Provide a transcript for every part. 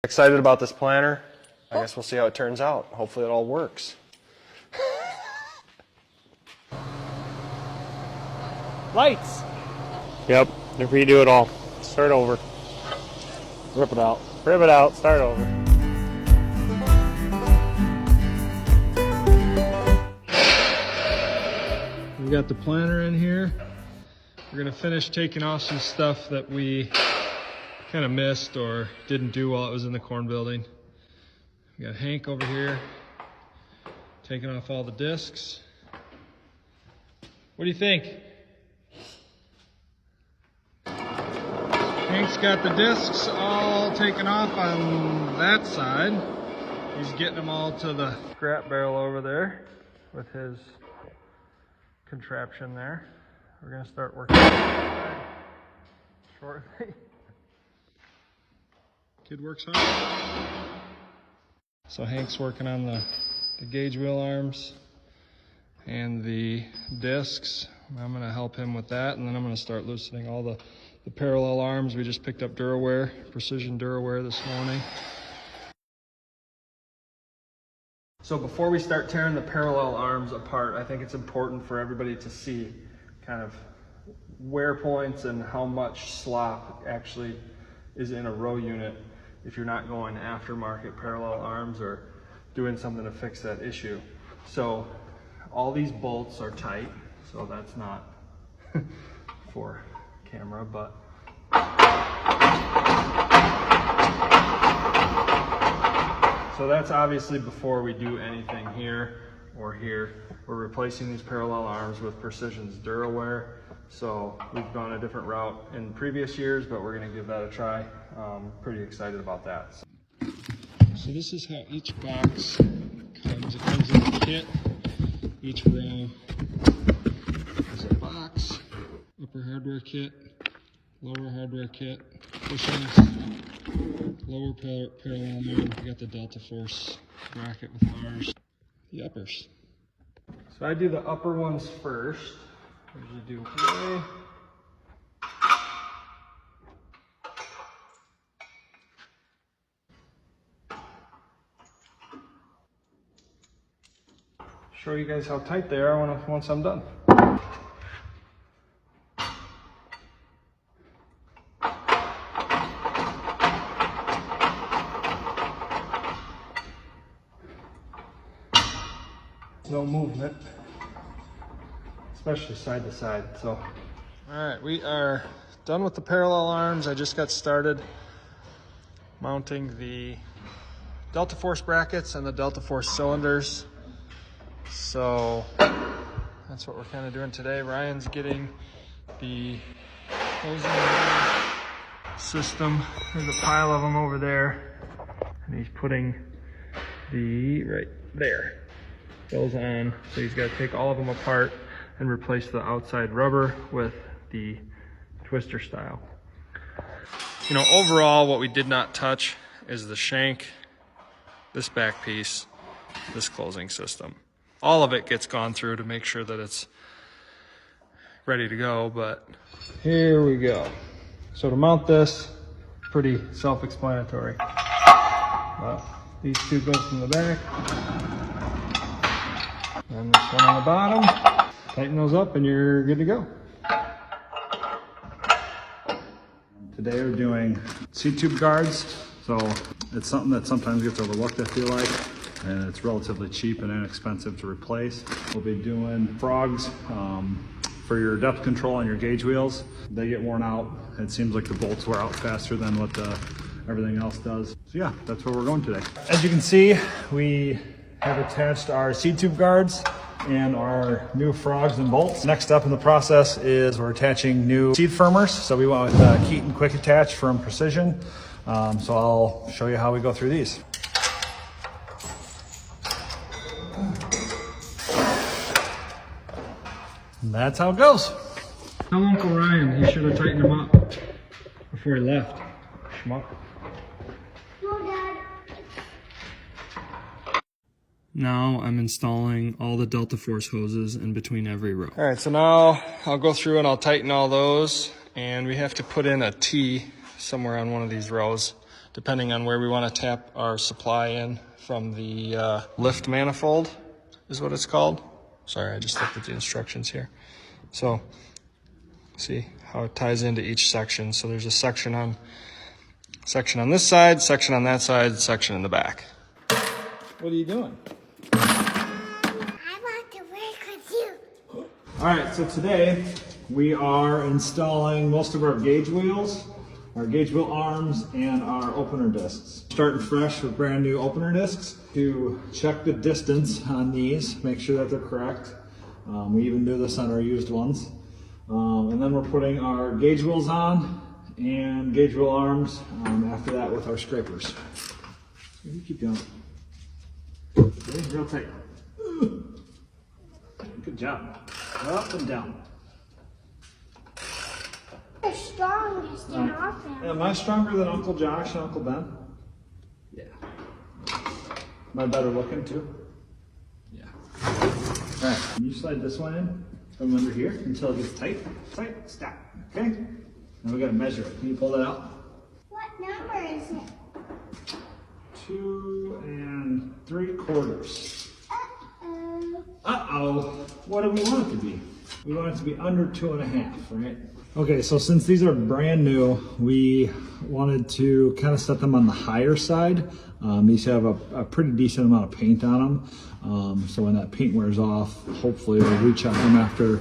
Excited about this planter. I guess we'll see how it turns out. Hopefully it all works. Lights. Yep, redo it all. Start over. Rip it out. Rip it out, start over. We got the planter in here. We're gonna finish taking off some stuff that we kind of missed or didn't do while it was in the corn building. We got Hank over here taking off all the discs. What do you think? Hank's got the discs all taken off on that side. He's getting them all to the scrap barrel over there with his contraption there. We're gonna start working on that shortly. Kid works hard. So Hank's working on the gauge wheel arms and the discs. I'm gonna help him with that, and then I'm gonna start loosening all the parallel arms. We just picked up Duraware, Precision Duraware this morning. So before we start tearing the parallel arms apart, I think it's important for everybody to see kind of wear points and how much slop actually is in a row unit if you're not going aftermarket parallel arms or doing something to fix that issue. So all these bolts are tight, so that's not for camera, but so that's obviously before we do anything here or here. We're replacing these parallel arms with Precision's Duraware. So we've gone a different route in previous years, but we're gonna give that a try. Pretty excited about that. So this is how each box comes. It comes in the kit. Each row is a box, upper hardware kit, lower hardware kit, bushings, lower parallel arm. We got the Delta Force bracket with ours. The uppers. So I do the upper ones first. I usually do way. Show you guys how tight they are once I'm done. No movement, especially side to side. So, all right, we are done with the parallel arms. I just got started mounting the Delta Force brackets and the Delta Force cylinders. So that's what we're kind of doing today. Ryan's getting the hosing system. There's a pile of them over there, and he's putting the right there. Those on. So he's got to take all of them apart and replace the outside rubber with the twister style. You know, overall, what we did not touch is the shank, this back piece, this closing system. All of it gets gone through to make sure that it's ready to go, but here we go. So to mount this, pretty self-explanatory. These two go from the back, and this one on the bottom. Tighten those up and you're good to go. Today we're doing C-tube guards. So it's something that sometimes gets overlooked, I feel like. And it's relatively cheap and inexpensive to replace. We'll be doing frogs for your depth control on your gauge wheels. They get worn out. It seems like the bolts wear out faster than what everything else does. So yeah, that's where we're going today. As you can see, we have attached our C-tube guards and our new frogs and bolts. Next step in the process is we're attaching new seat firmers. So we went with Keaton Quick Attach from Precision. So I'll show you how we go through these. And that's how it goes. Tell Uncle Ryan he should have tightened them up before he left. Schmuck. Now I'm installing all the Delta Force hoses in between every row. All right, so now I'll go through and I'll tighten all those, and we have to put in a T somewhere on one of these rows. depending on where we want to tap our supply in from the lift manifold is what it's called. Sorry, I just looked at the instructions here. So see how it ties into each section. So there's a section on this side, section on that side, section in the back. What are you doing? I want to work with you. All right, so today we are installing most of our gauge wheels, our gauge wheel arms, and our opener discs. Starting fresh with brand new opener discs to check the distance on these, make sure that they're correct. We even do this on our used ones. And then we're putting our gauge wheels on and gauge wheel arms after that with our scrapers. So you keep going. Okay, real tight. Good job. Up and down. You're strongest in our family. Am I stronger than Uncle Josh and Uncle Ben? Yeah. Am I better looking too? Yeah. All right, you slide this one in from under here until it gets tight. Tight, stop. Okay? Now we gotta measure it. Can you pull that out? What number is it? 2 3/4. Uh-oh. Uh-oh. What do we want it to be? We want it to be under 2.5, right? Okay, so since these are brand new, we wanted to kind of set them on the higher side. These have a pretty decent amount of paint on them. So when that paint wears off, hopefully we'll recheck them after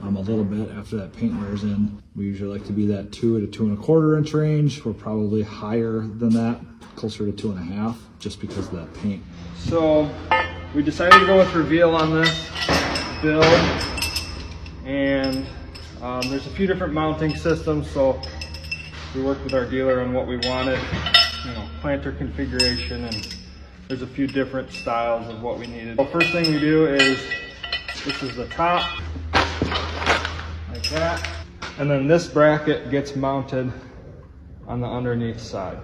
a little bit after that paint wears in. We usually like to be that 2 to 2 1/4 inch range. We're probably higher than that, closer to 2.5, just because of that paint. So we decided to go with reveal on this build, and there's a few different mounting systems, so we worked with our dealer on what we wanted, planter configuration, and there's a few different styles of what we needed. The first thing we do is, this is the top, like that, and then this bracket gets mounted on the underneath side.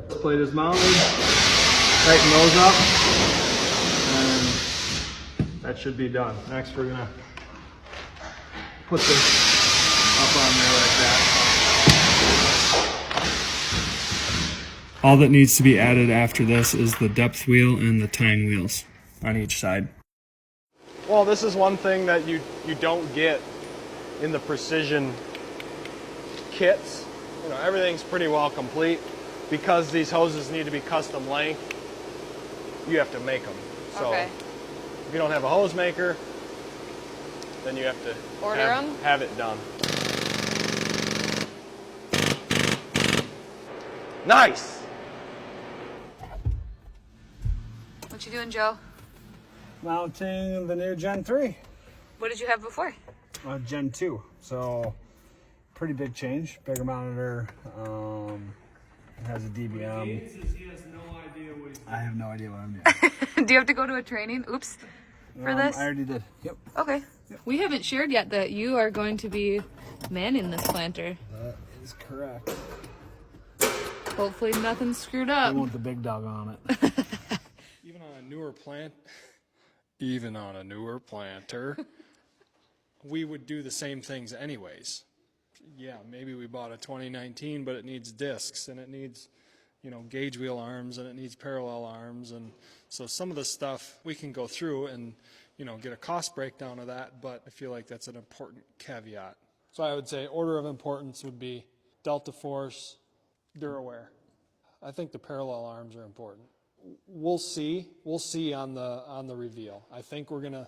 This plate is mounted, tighten those up, and that should be done. Next we're gonna put this up on there like that. All that needs to be added after this is the depth wheel and the tine wheels on each side. Well, this is one thing that you don't get in the precision kits. Everything's pretty well complete. Because these hoses need to be custom length, you have to make them. So if you don't have a hose maker, then you have to have it done. Nice! What you doing, Joe? Mounting the new Gen 3. What did you have before? Gen 2. So pretty big change, bigger monitor. It has a DBM. He has no idea what he's doing. I have no idea what I'm doing. Do you have to go to a training? Oops. For this? I already did. Yep. Okay. We haven't shared yet that you are going to be manning this planter. That is correct. Hopefully nothing's screwed I up. want the big dog on it. Even on a newer planter, we would do the same things anyways. Yeah, maybe we bought a 2019, but it needs discs and it needs, gauge wheel arms and it needs parallel arms. And so some of the stuff we can go through and, get a cost breakdown of that, but I feel like that's an important caveat. So I would say order of importance would be Delta Force, Duraware. I think the parallel arms are important. We'll see on the reveal. I think we're gonna,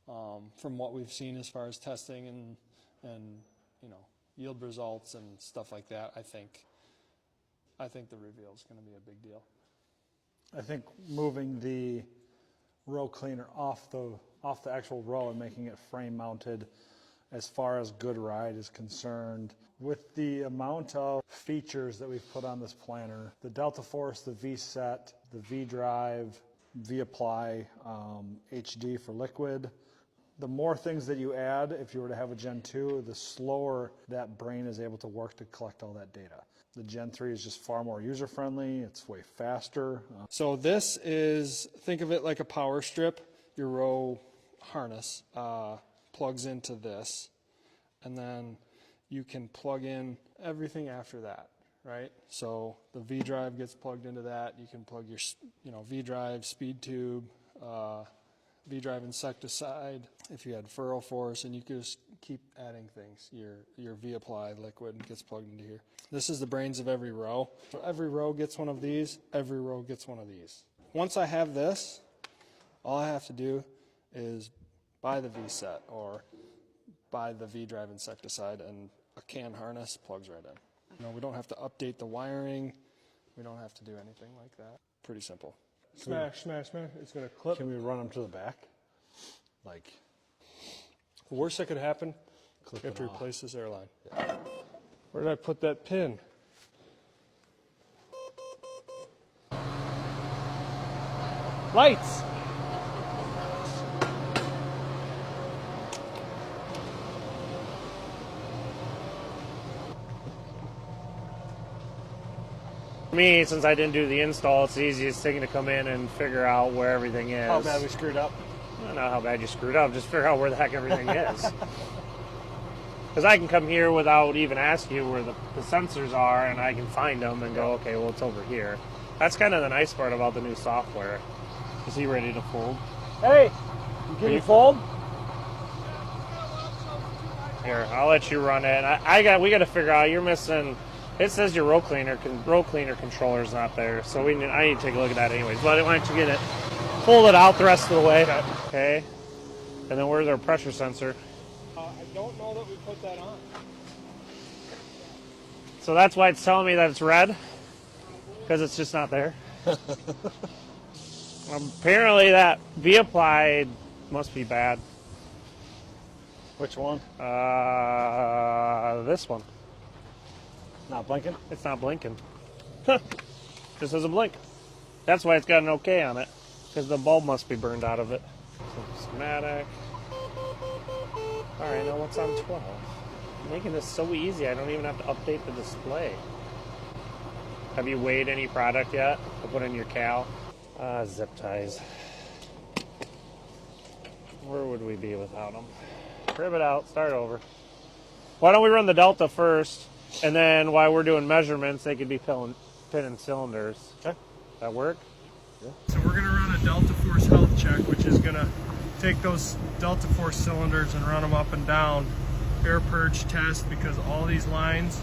from what we've seen as far as testing and yield results and stuff like that, I think the reveal is going to be a big deal. I think moving the row cleaner off the actual row and making it frame mounted, as far as Good Ride is concerned, with the amount of features that we've put on this planter, the Delta Force, the V-Set, the V-Drive, V-Apply, HD for liquid. The more things that you add, if you were to have a Gen 2, the slower that brain is able to work to collect all that data. The Gen 3 is just far more user-friendly. It's way faster. So this is, think of it like a power strip. Your row harness plugs into this, and then you can plug in everything after that, right? So the V drive gets plugged into that. You can plug your, V drive, speed tube, V drive insecticide. If you had furrow force, and you could just keep adding things. Your V apply liquid gets plugged into here. This is the brains of every row. So every row gets one of these. Every row gets one of these. Once I have this, all I have to do is buy the V set or buy the V drive insecticide, and a CAN harness plugs right in. We don't have to update the wiring. We don't have to do anything like that. Pretty simple. Smash, smash, smash. It's going to clip. Can we run them to the back? Like, The worst that could happen, clip you have it to off. replace this airline. Where did I put that pin? Lights! For me, since I didn't do the install, it's the easiest thing to come in and figure out where everything is. How bad we screwed up. I don't know how bad you screwed up. Just figure out where the heck everything is. Because I can come here without even asking you where the sensors are, and I can find them and go, okay, well, it's over here. That's kind of the nice part about the new software. Is he ready to fold? Hey, can you fold? Here, I'll let you run it. We got to figure out. You're missing. It says your row cleaner controller's not there, so I need to take a look at that anyways. But why don't you get it, fold it out the rest of the way, okay? And then where's our pressure sensor? I don't know that we put that on. So that's why it's telling me that it's red, because it's just not there. Apparently that V applied must be bad. Which one? This one. Not blinking? It's not blinking. Just doesn't blink. That's why it's got an OK on it, because the bulb must be burned out of it. So, schematic. All right, now what's on 12? Making this so easy, I don't even have to update the display. Have you weighed any product yet to put in your cal? Zip ties. Where would we be without them? Rip it out, start over. Why don't we run the Delta first, and then while we're doing measurements, they could be pinning cylinders. Okay. That work? So we're going to run a Delta Force health check, which is going to take those Delta Force cylinders and run them up and down, air purge test, because all these lines,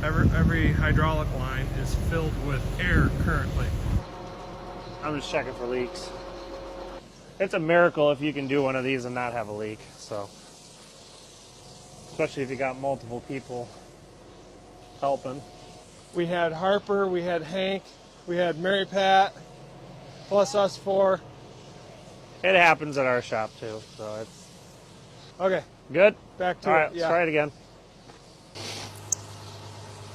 every hydraulic line is filled with air currently. I'm just checking for leaks. It's a miracle if you can do one of these and not have a leak, so. Especially if you got multiple people helping. We had Harper, we had Hank, we had Mary Pat, plus us four. It happens at our shop too, so it's Okay, good. back to All it. right, let's try it again.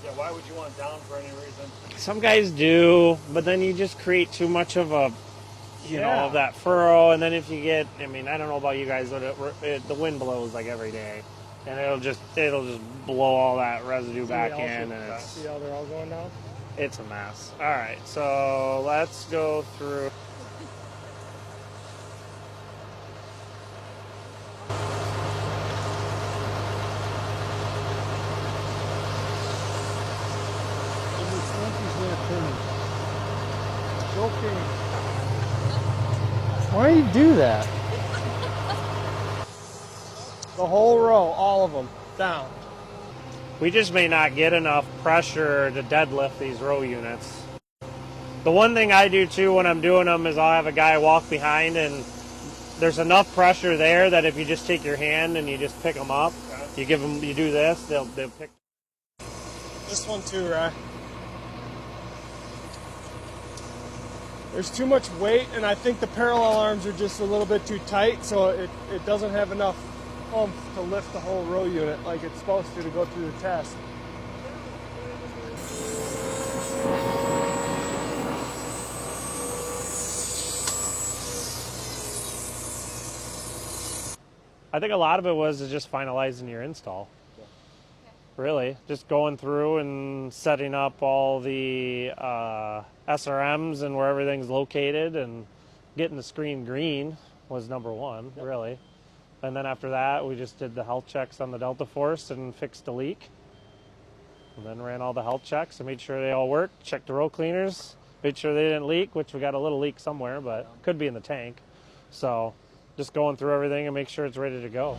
Yeah, why would you want it down for any reason? Some guys do, but then you just create too much of a, you know, Yeah. of that furrow, and then if you get, I mean, I don't know about you guys, but the wind blows like every day, and it'll just blow all that residue back in, and See how they're all going down? it's a mess. All right, so let's go through. Okay. Why do you do that? The whole row, all of them, down. We just may not get enough pressure to deadlift these row units. The one thing I do too when I'm doing them is I'll have a guy walk behind, and there's enough pressure there that if you just take your hand and you just pick them up, you do this, they'll pick. This one too, right? There's too much weight, and I think the parallel arms are just a little bit too tight, so it doesn't have enough oomph to lift the whole row unit like it's supposed to go through the test. I think a lot of it was just finalizing your install. Really, just going through and setting up all the SRMs and where everything's located, and getting the screen green was number one, really. And then after that, we just did the health checks on the Delta Force and fixed the leak. And then ran all the health checks and made sure they all worked. Checked the row cleaners, made sure they didn't leak, which we got a little leak somewhere, but could be in the tank. So just going through everything and make sure it's ready to go.